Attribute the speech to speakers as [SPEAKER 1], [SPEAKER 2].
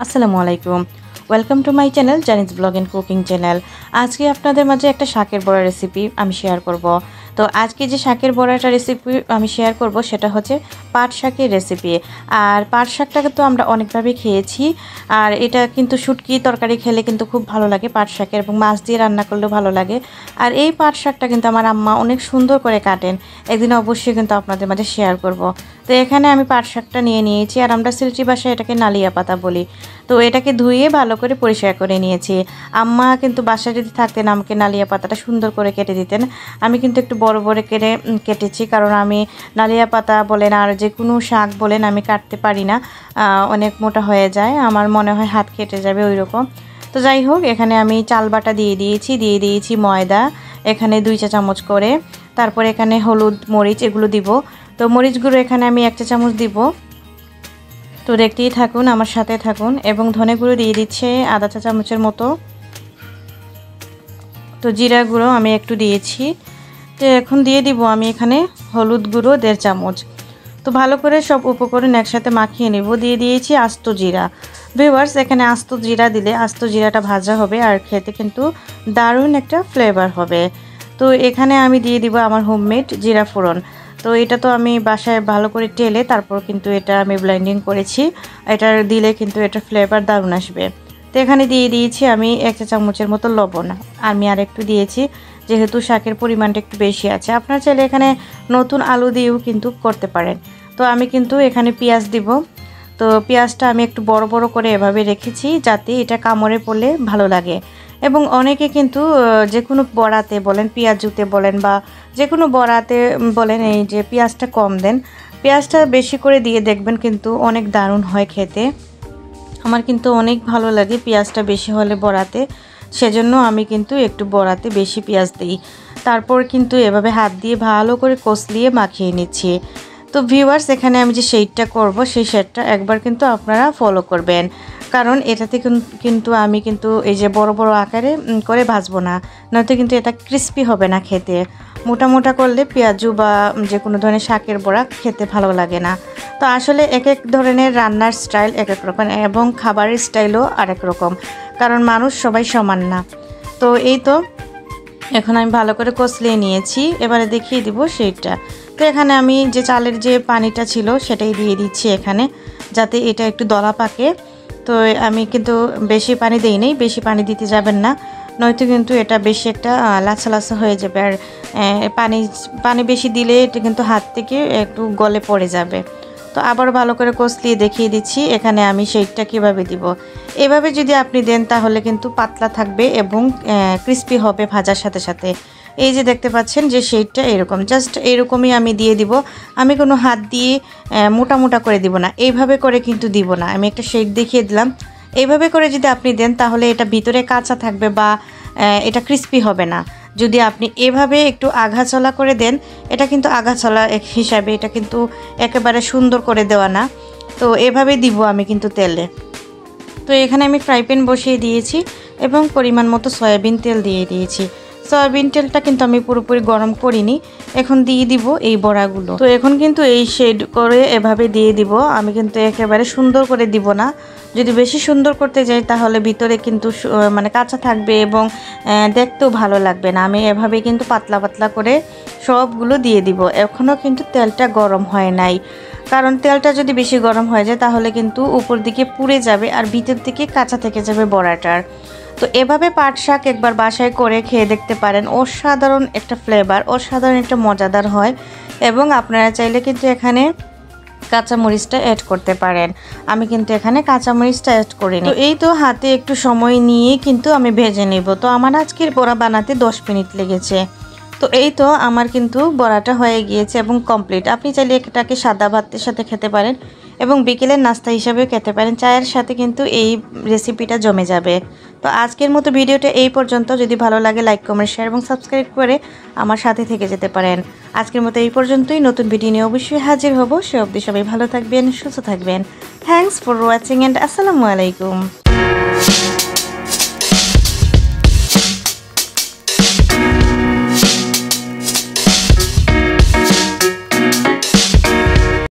[SPEAKER 1] আসসালামু আলাইকুম, welcome to my channel জানিস ব্লগ এন্ড কুকিং চ্যানেল। আজকে আপনাদের মাঝে একটা শাকের বড়া রেসিপি আমি শেয়ার করব। তো আজকে যে শাকের বড়াটা রেসিপি আমি শেয়ার করব সেটা হচ্ছে পাট শাকের রেসিপি। আর পাট শাকটাকে তো আমরা অনেকভাবে খেয়েছি, আর এটা কিন্তু শুটকি তরকারি খেলে কিন্তু খুব ভালো লাগে পাট শাকের, এবং মাছ দিয়ে রান্না করলেও ভালো লাগে। আর এই পাট শাকটা কিন্তু আমার আম্মা অনেক সুন্দর করে কাটেন, একদিন অবশ্যই কিন্তু আপনাদের মাঝে শেয়ার করব। তো এখানে আমি পাট শাকটা নিয়ে নিয়েছি, আর আমরা সিলেটি ভাষায় এটাকে নালিয়া পাতা বলি। তো এটাকে ধুয়ে ভালো করে পরিষ্কার করে নিয়েছি। আম্মা কিন্তু বাসায় যদি থাকতেন আমাকে নালিয়া পাতাটা সুন্দর করে কেটে দিতেন। আমি কিন্তু একটু বড় বড় কেটেছি, কারণ আমি নালিয়া পাতা বলেন আর যে কোনো শাক বলেন আমি কাটতে পারি না, অনেক মোটা হয়ে যায়, আমার মনে হয় হাত কেটে যাবে ওই রকম। তো যাই হোক, এখানে আমি চাল বাটা দিয়ে দিয়েছি ময়দা এখানে 2 চা চামচ করে। তারপর এখানে হলুদ মরিচ এগুলো দিব। তো মরিচ গুঁড়ো এখানে আমি 1 চা চামচ দিব। তো দেখতেই থাকুন, আমার সাথে থাকুন। এবং ধনে গুঁড়ো দিয়ে দিচ্ছে আধা চা চামচের মতো। তো জিরা গুঁড়ো আমি একটু দিয়েছি। তো এখন দিয়ে দিব আমি এখানে হলুদ গুঁড়ো 1.5 চামচ। তো ভালো করে সব উপকরণ একসাথে মাখিয়ে নেব। দিয়ে দিয়েছি আস্ত জিরা। ভিউয়ার্স, এখানে আস্ত জিরা দিলে আস্ত জিরাটা ভাজা হবে আর খেতে কিন্তু দারুণ একটা ফ্লেভার হবে। তো এখানে আমি দিয়ে দিব আমার হোমমেড জিরা ফোড়ন। তো এটা তো আমি বাসায় ভালো করে টেলে তারপর কিন্তু এটা আমি ব্লেন্ডিং করেছি। এটা দিলে কিন্তু এটা ফ্লেভার দারুণ আসবে। তো এখানে দিয়ে দিয়েছি আমি 1 চা চামচের মতো লবণ। আমি আর একটু দিয়েছি, যেহেতু শাকের পরিমাণটা একটু বেশি আছে। আপনারা চাইলে এখানে নতুন আলু দিয়েও কিন্তু করতে পারেন। তো আমি কিন্তু এখানে পেঁয়াজ দিব। তো পেঁয়াজটা আমি একটু বড় বড় করে এভাবে রেখেছি, যাতে এটা কামড়ে পড়লে ভালো লাগে। এবং অনেকে কিন্তু যে কোনো বড়াতে বলেন, পেঁয়াজুতে বলেন বা যে কোনো বড়াতে বলেন এই যে পেঁয়াজটা কম দেন। পেঁয়াজটা বেশি করে দিয়ে দেখবেন কিন্তু অনেক দারুণ হয় খেতে। আমার কিন্তু অনেক ভালো লাগে পেঁয়াজটা বেশি হলে বড়াতে, সেজন্য আমি কিন্তু একটু বড়াতে বেশি পেঁয়াজ দিই। তারপর কিন্তু এভাবে হাত দিয়ে ভালো করে কষলিয়ে মাখিয়ে নিচ্ছি। তো ভিউয়ার্স, এখানে আমি যে শেডটা করব সেই শেডটা একবার কিন্তু আপনারা ফলো করবেন, কারণ এটাতে কিন্তু আমি কিন্তু এই যে বড় বড় আকারে করে ভাজবো না, নয়তো কিন্তু এটা ক্রিস্পি হবে না খেতে। মোটা মোটা করলে পেঁয়াজু বা যে কোনো ধরনের শাকের বড়া খেতে ভালো লাগে না। তো আসলে এক এক ধরনের রান্নার স্টাইল এক এক রকম, এবং খাবারের স্টাইলও আরেক রকম, কারণ মানুষ সবাই সমান না। তো এই তো এখন আমি ভালো করে কষলিয়ে নিয়েছি, এবারে দেখিয়ে দিব সেইটা। তো এখানে আমি যে চালের যে পানিটা ছিল সেটাই দিয়ে দিচ্ছি এখানে, যাতে এটা একটু দলা পাকে। তো আমি কিন্তু বেশি পানি দেই নাই, বেশি পানি দিতে যাবেন না, নয়তো কিন্তু এটা বেশি একটা লাচা লাচা হয়ে যাবে। আর পানি বেশি দিলে এটা কিন্তু হাত থেকে একটু গলে পড়ে যাবে। তো আবার ভালো করে কষলিয়ে দেখিয়ে দিচ্ছি এখানে আমি শেকটা কিভাবে দিব। এভাবে যদি আপনি দেন তাহলে কিন্তু পাতলা থাকবে এবং ক্রিস্পি হবে ভাজার সাথে সাথে। এই যে দেখতে পাচ্ছেন যে শেকটা এরকম, জাস্ট এরকমই আমি দিয়ে দিব। আমি কোনো হাত দিয়ে মোটা মোটা করে দিব না, এইভাবে করে কিন্তু দিব না। আমি একটা শেক দেখিয়ে দিলাম। এইভাবে করে যদি আপনি দেন তাহলে এটা ভিতরে কাঁচা থাকবে বা এটা ক্রিস্পি হবে না। যদি আপনি এভাবে একটু আগাছলা করে দেন, এটা কিন্তু আগাছলা হিসাবে, এটা কিন্তু একেবারে সুন্দর করে দেওয়া না। তো এভাবে দিব আমি কিন্তু তেলে। তো এখানে আমি ফ্রাই প্যান বসিয়ে দিয়েছি এবং পরিমাণ মতো সয়াবিন তেল দিয়ে দিয়েছি। সয়াবিন তেলটা কিন্তু আমি পুরোপুরি গরম করিনি। এখন দিয়ে দিব এই বড়াগুলো। তো এখন কিন্তু এই শেড করে এভাবে দিয়ে দিব। আমি কিন্তু একেবারে সুন্দর করে দিব না, যদি বেশি সুন্দর করতে যাই তাহলে ভিতরে কিন্তু মানে কাঁচা থাকবে এবং দেখতেও ভালো লাগবে না। আমি এভাবে কিন্তু পাতলা পাতলা করে সবগুলো দিয়ে দিব। এখনও কিন্তু তেলটা গরম হয় নাই, কারণ তেলটা যদি বেশি গরম হয়ে যায় তাহলে কিন্তু উপর দিকে পুড়ে যাবে আর ভিতর দিকে কাঁচা থেকে যাবে বড়াটার। তো এভাবে পাট শাক একবার বাসায় করে খেয়ে দেখতে পারেন, অসাধারণ একটা ফ্লেভার, অসাধারণ একটা মজাদার হয়। এবং আপনারা চাইলে কিন্তু এখানে কাঁচামরিচটা অ্যাড করতে পারেন। আমি কিন্তু এখানে কাঁচামরিচটা অ্যাড করিনি। তো এই তো হাতে একটু সময় নিয়ে কিন্তু আমি ভেজে নেব। তো আমার আজকের বড়া বানাতে 10 মিনিট লেগেছে। তো এই তো আমার কিন্তু বড়াটা হয়ে গিয়েছে এবং কমপ্লিট। আপনি চাইলে এটাকে সাদা ভাতের সাথে খেতে পারেন এবং বিকেলের নাস্তা হিসাবেও খেতে পারেন। চায়ের সাথে কিন্তু এই রেসিপিটা জমে যাবে। তো আজকের মতো ভিডিওটা এই পর্যন্ত। যদি ভালো লাগে লাইক কমেন্ট শেয়ার এবং সাবস্ক্রাইব করে আমার সাথে থেকে যেতে পারেন। আজকের মতো এই পর্যন্তই। নতুন ভিডিও নিয়ে অবশ্যই হাজির হব। সে অবধি সবাই ভালো থাকবেন, সুস্থ থাকবেন। থ্যাংকস ফর ওয়াচিং অ্যান্ড আসসালামু আলাইকুম।